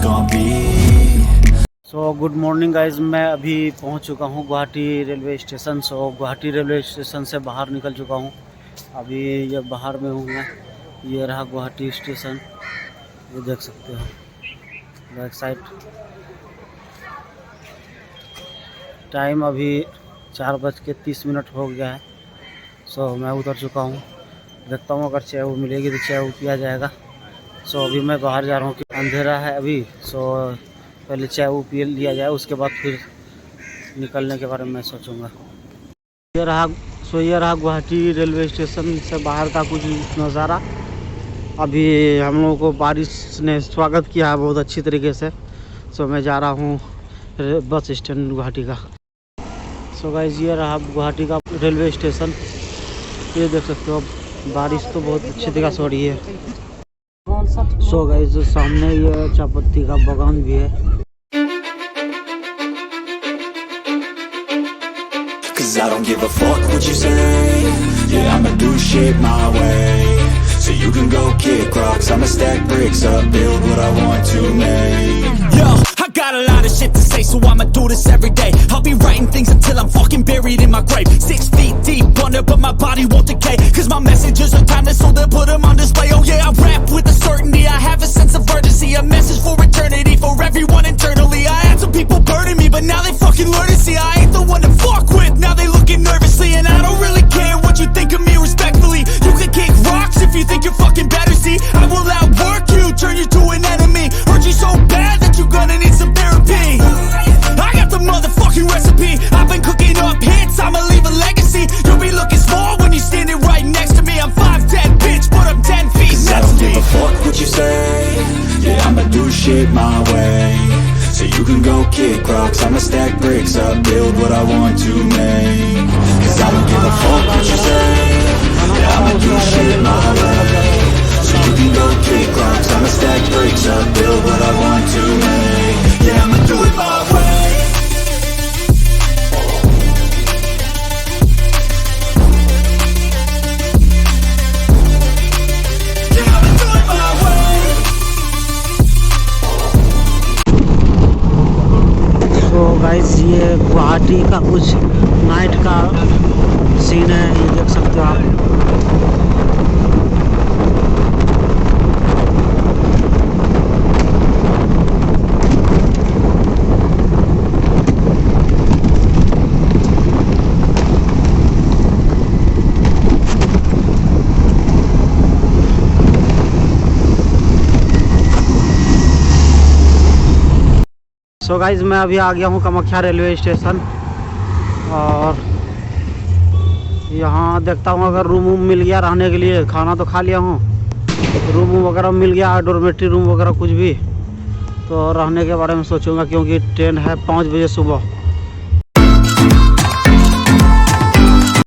gon' be. So good morning guys, मैं अभी पहुंच चुका हूं गुवाहाटी रेलवे स्टेशन। सो गुवाहाटी रेलवे स्टेशन से बाहर निकल चुका हूं। अभी ये बाहर में हूं मैं। ये रहा गुवाहाटी स्टेशन, ये देख सकते हो बैक साइड। टाइम अभी 4:30 हो गया है। सो मैं उतर चुका हूं। देखता हूं अगर चाय वो मिलेगी तो चाय वो पिया जाएगा। सो अभी मैं बाहर जा रहा हूँ कि अंधेरा है अभी। सो पहले चाय वो पी लिया जाए, उसके बाद फिर निकलने के बारे में मैं सोचूंगा। ये रहा गुवाहाटी रेलवे स्टेशन से बाहर का कुछ नज़ारा। अभी हम लोगों को बारिश ने स्वागत किया है बहुत अच्छी तरीके से। सो मैं जा रहा हूँ बस स्टैंड गुवाहाटी का। सो गाइस, ये रहा गुवाहाटी का रेलवे स्टेशन। ये देख सकते हो बारिश तो बहुत अच्छी तरीके से हो रही है। सो गाइस, सामने ये चायपत्ती का बागान भी है। Cause I don't give a fuck what you say. Yeah, I'ma do shit my way. So you can go kick rocks, I'ma stack bricks up, build what I want to make. Yo, I got a lot of shit to say, so I'ma do this every day. I'll be writing things until I'm fucking buried in my grave. 6 feet deep under, but my body won't decay. Cause my messages are timeless, so they'll put them on display. Oh yeah, I rap with a certainty, I have a sense of urgency. A message for eternity, for everyone internally. I had some people burning me, but now they fucking learn to see I ain't the one to fuck with. Now they looking nervously, and I don't really care what you think of me respectfully. You can kick rocks if you think you're fucking better, see. I will outwork you, turn you to an enemy. Hurt you so bad that you're gonna need some therapy. I got the motherfucking recipe. I've been cooking up hits, I'ma leave a legacy. You'll be looking small when you're standing right next to me. I'm 5'10", bitch, but I'm 10 feet next to me. I don't give a fuck what you say. Yeah, I'ma do shit my way. So you can go kick rocks, I'ma stack bricks up, build what I want to make. Cause I don't give a fuck what you say. Yeah, I'ma do shit my way. So you can go kick rocks, I'ma stack bricks up, build what I want to make. Yeah, I'ma do it my way. Guys, ये गुवाहाटी का कुछ night का scene है, ये देख सकते हो आप। सो गाइज, मैं अभी आ गया हूँ कामाख्या रेलवे स्टेशन। और यहाँ देखता हूँ अगर रूम मिल गया रहने के लिए। खाना तो खा लिया हूँ, रूम वगैरह मिल गया, डॉर्मेट्री रूम वगैरह कुछ भी, तो रहने के बारे में सोचूंगा। क्योंकि ट्रेन है 5 बजे सुबह।